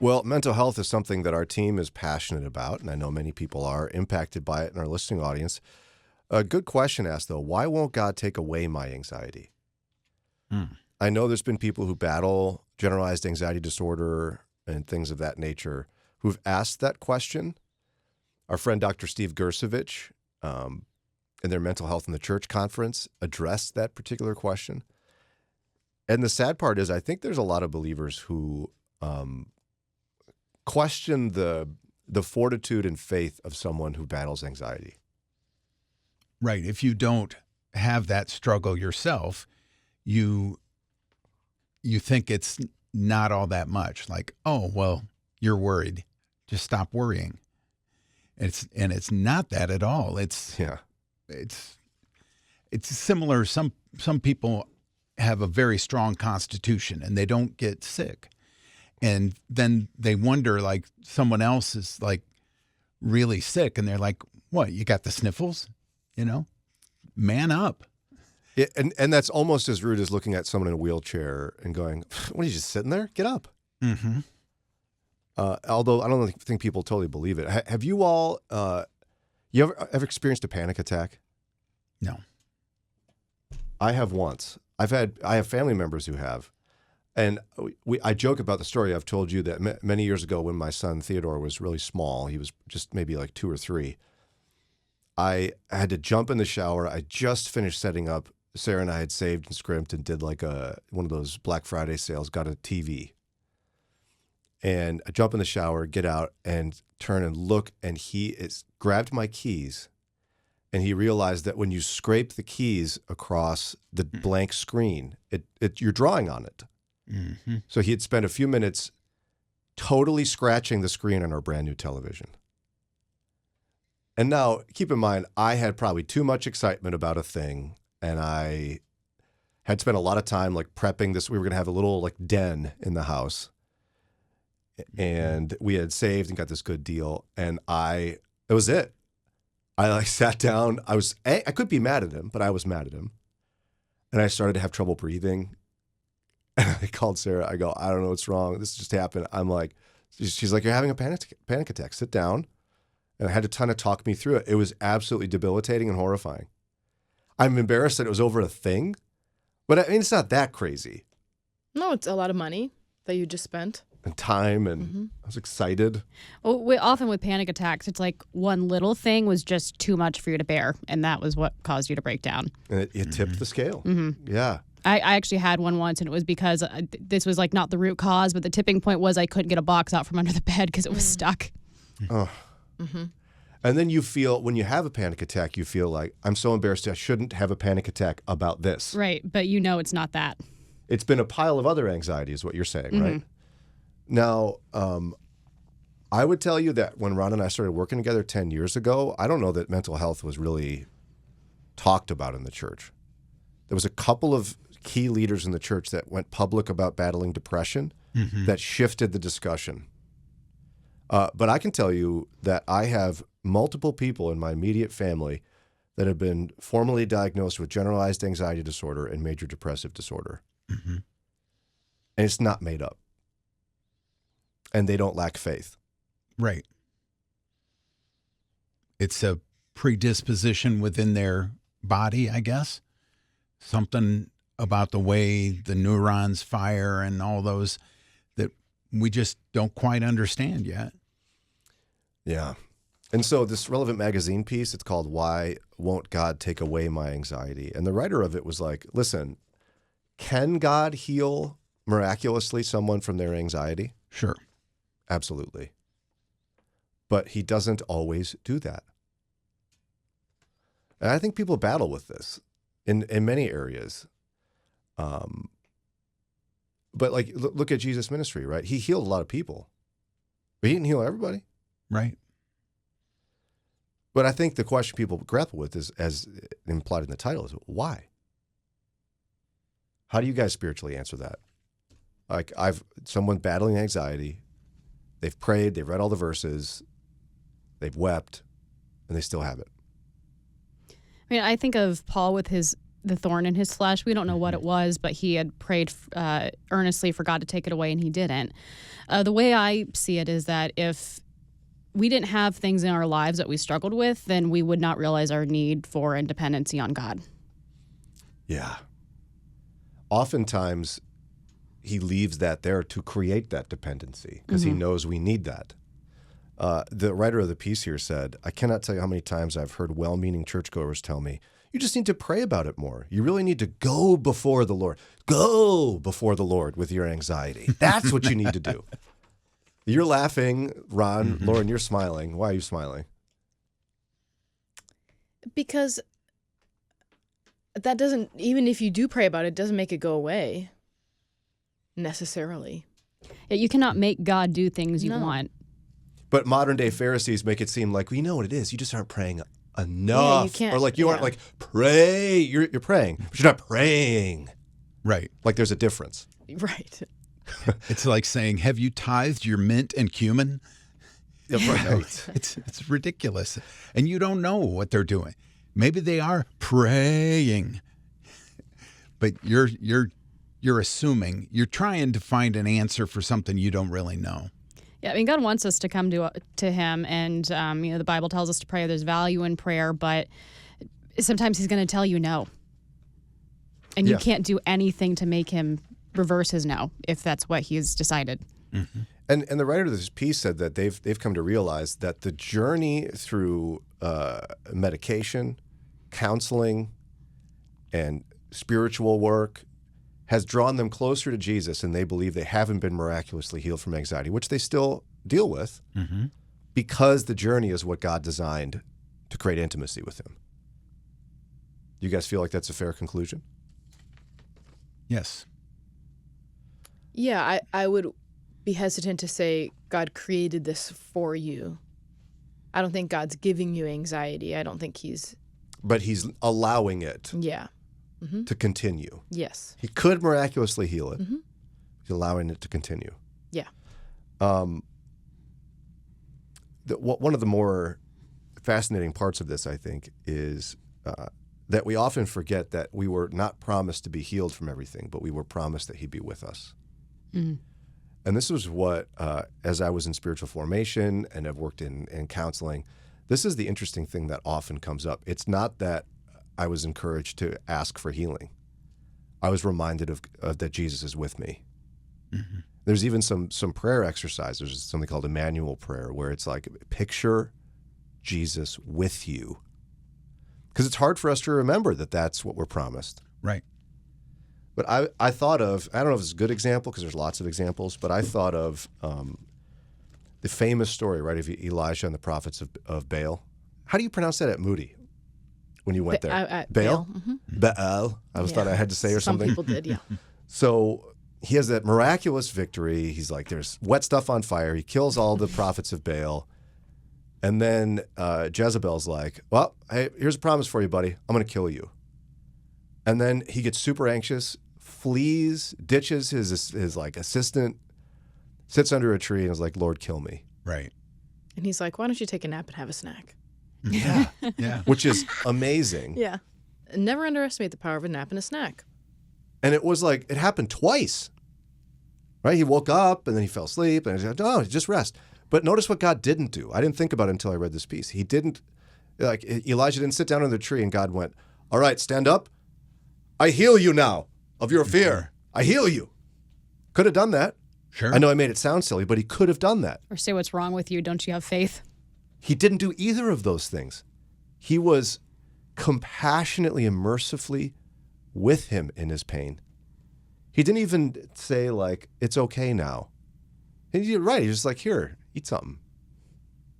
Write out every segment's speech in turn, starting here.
Well, mental health is something that our team is passionate about, and I know many people are impacted by it in our listening audience. A good question asked, though, why won't God take away my anxiety? Hmm. I know there's been people who battle generalized anxiety disorder and things of that nature who've asked that question. Our friend Dr. Steve Gersovich, in their Mental Health in the Church conference, addressed that particular question. And the sad part is I think there's a lot of believers who question the fortitude and faith of someone who battles anxiety. Right. If you don't have that struggle yourself, you think it's not all that much. Like, oh, well, you're worried. Just stop worrying. It's not that at all. It's similar. Some people have a very strong constitution and they don't get sick. And then they wonder, like, someone else is like really sick and they're like, what, you got the sniffles? Man up. Yeah, and that's almost as rude as looking at someone in a wheelchair and going, what are you, just sitting there? Get up. Mm-hmm. Although I don't think people totally believe it. Have you all, you ever experienced a panic attack? No. I have once. I have family members who have. And I joke about the story. I've told you that many years ago when my son Theodore was really small, he was just maybe like 2 or 3, I had to jump in the shower. I just finished setting up. Sarah and I had saved and scrimped and did like one of those Black Friday sales, got a TV. And I jump in the shower, get out, and turn and look, and he grabbed my keys, and he realized that when you scrape the keys across the blank screen, you're drawing on it. Mm-hmm. So he had spent a few minutes totally scratching the screen on our brand new television. And now, keep in mind, I had probably too much excitement about a thing, and I had spent a lot of time like prepping this. We were going to have a little like den in the house, and we had saved and got this good deal. And it was it. I like sat down. I could be mad at him, but I was mad at him, and I started to have trouble breathing. And I called Sarah. I go, I don't know what's wrong. This just happened. I'm like, she's like, you're having a panic attack. Sit down. And I had a ton of talk me through it. It was absolutely debilitating and horrifying. I'm embarrassed that it was over a thing, but I mean, it's not that crazy. No, it's a lot of money that you just spent. And time, and I was excited. Well, often with panic attacks, it's like one little thing was just too much for you to bear, and that was what caused you to break down. And it tipped the scale. Mm-hmm. Yeah. I actually had one once, and it was because this was like not the root cause, but the tipping point was I couldn't get a box out from under the bed because it was stuck. Oh. Mm-hmm. And then you feel, when you have a panic attack, you feel like, I'm so embarrassed. I shouldn't have a panic attack about this. Right, but it's not that. It's been a pile of other anxiety is what you're saying, right? Now, I would tell you that when Ron and I started working together 10 years ago, I don't know that mental health was really talked about in the church. There was a couple of key leaders in the church that went public about battling depression that shifted the discussion. But I can tell you that I have multiple people in my immediate family that have been formally diagnosed with generalized anxiety disorder and major depressive disorder. Mm-hmm. And it's not made up. And they don't lack faith. Right. It's a predisposition within their body, I guess. Something about the way the neurons fire and all those that we just don't quite understand yet. Yeah. And so this Relevant Magazine piece, it's called Why Won't God Take Away My Anxiety? And the writer of it was like, listen, can God heal miraculously someone from their anxiety? Sure. Absolutely. But he doesn't always do that. And I think people battle with this in many areas. But like, look at Jesus' ministry, right? He healed a lot of people, but he didn't heal everybody. Right. But I think the question people grapple with is, as implied in the title, is why? How do you guys spiritually answer that? Like, someone battling anxiety, they've prayed, they've read all the verses, they've wept, and they still have it. I mean, I think of Paul with the thorn in his flesh. We don't know what it was, but he had prayed earnestly for God to take it away, and he didn't. The way I see it is that if we didn't have things in our lives that we struggled with, then we would not realize our need for and dependency on God. Yeah. Oftentimes, he leaves that there to create that dependency because he knows we need that. The writer of the piece here said, I cannot tell you how many times I've heard well-meaning churchgoers tell me, you just need to pray about it more. You really need to go before the Lord. Go before the Lord with your anxiety. That's what you need to do. You're laughing, Ron. Lauren, you're smiling. Why are you smiling? Because that doesn't, even if you do pray about it, doesn't make it go away necessarily. Yeah, you cannot make God do things you No. want. But modern day Pharisees make it seem like, well, you know what it is. You just aren't praying enough. can't- or like you aren't yeah. like, pray. You're praying, but you're not praying. Right. Like there's a difference. Right. It's like saying, have you tithed your mint and cumin? Right. It's ridiculous. And you don't know what they're doing. Maybe they are praying. But you're assuming, you're trying to find an answer for something you don't really know. Yeah, I mean, God wants us to come to Him, and the Bible tells us to pray. There's value in prayer, but sometimes He's going to tell you no, and you Yeah. can't do anything to make Him reverse His no if that's what He's decided. And the writer of this piece said that they've come to realize that the journey through medication, counseling, and spiritual work has drawn them closer to Jesus, and they believe they haven't been miraculously healed from anxiety, which they still deal with, because the journey is what God designed to create intimacy with Him. You guys feel like that's a fair conclusion? Yes. Yeah, I would be hesitant to say God created this for you. I don't think God's giving you anxiety. I don't think He's, But He's allowing it yeah. to continue. Yes. He could miraculously heal it. He's allowing it to continue. Yeah. One of the more fascinating parts of this, I think, is that we often forget that we were not promised to be healed from everything, but we were promised that He'd be with us. And this was what, as I was in spiritual formation and have worked in counseling, this is the interesting thing that often comes up. It's not that I was encouraged to ask for healing. I was reminded of that Jesus is with me. There's even some prayer exercises. There's something called Emmanuel prayer, where it's like, picture Jesus with you. Because it's hard for us to remember that that's what we're promised. Right. But I thought of, I don't know if it's a good example because there's lots of examples, but I thought of the famous story, right, of Elijah and the prophets of Baal. How do you pronounce that at Moody when you went there? Baal? Baal. I always thought I had to say or Some something. people did, yeah. So he has that miraculous victory. He's like, there's wet stuff on fire. He kills all the prophets of Baal. And then Jezebel's like, well, hey, here's a promise for you, buddy. I'm going to kill you. And then he gets super anxious, flees, ditches his like assistant, sits under a tree and is like, Lord, kill me. Right. And he's like, why don't you take a nap and have a snack? Yeah. Yeah. Which is amazing. Yeah. Never underestimate the power of a nap and a snack. And it was like, it happened twice, right? He woke up and then he fell asleep and he's like, oh, just rest. But notice what God didn't do. I didn't think about it until I read this piece. He didn't, like Elijah didn't sit down under the tree and God went, all right, stand up. I heal you now of your fear. I heal you. Could have done that. Sure. I know I made it sound silly, but he could have done that. Or say what's wrong with you. Don't you have faith? He didn't do either of those things. He was compassionately and mercifully with him in his pain. He didn't even say, like, it's okay now. And you're right. He's just like, here, eat something.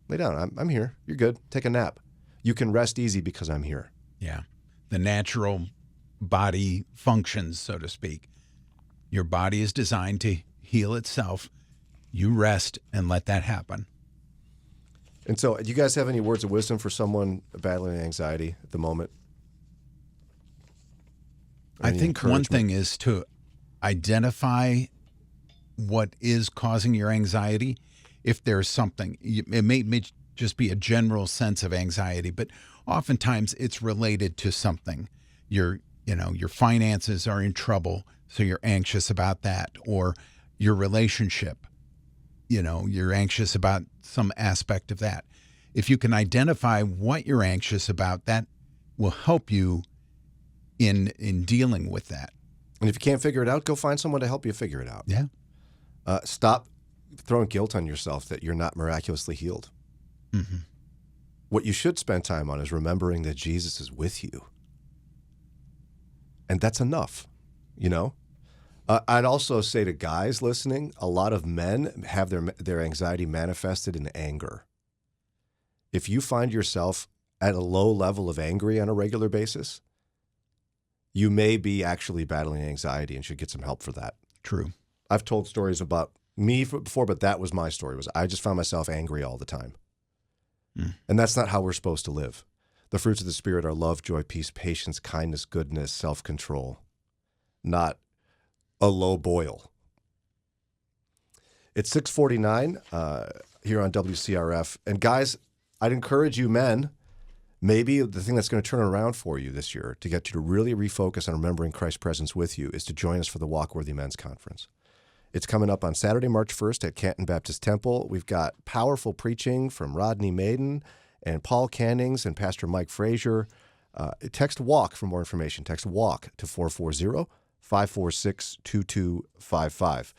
Lay down. I'm here. You're good. Take a nap. You can rest easy because I'm here. Yeah. The natural body functions, so to speak. Your body is designed to heal itself. You rest and let that happen. And so, do you guys have any words of wisdom for someone battling anxiety at the moment? I Any think one encouragement? thing is to identify what is causing your anxiety. If there's something, it may just be a general sense of anxiety, but oftentimes it's related to something. You're your finances are in trouble, so you're anxious about that, or your relationship, you're anxious about some aspect of that. If you can identify what you're anxious about, that will help you in dealing with that. And if you can't figure it out, go find someone to help you figure it out. Yeah. Stop throwing guilt on yourself that you're not miraculously healed. Mm-hmm. What you should spend time on is remembering that Jesus is with you. And that's enough, I'd also say to guys listening, a lot of men have their anxiety manifested in anger. If you find yourself at a low level of angry on a regular basis, you may be actually battling anxiety and should get some help for that. True. I've told stories about me before, but that was my story. I just found myself angry all the time. And that's not how we're supposed to live. The fruits of the Spirit are love, joy, peace, patience, kindness, goodness, self-control, not a low boil. It's 6:49 here on WCRF. And guys, I'd encourage you men, maybe the thing that's going to turn around for you this year to get you to really refocus on remembering Christ's presence with you is to join us for the Walk-Worthy Men's Conference. It's coming up on Saturday, March 1st at Canton Baptist Temple. We've got powerful preaching from Rodney Maiden and Paul Cannings and Pastor Mike Frazier. Text WALK for more information. Text WALK to 440-546-2255.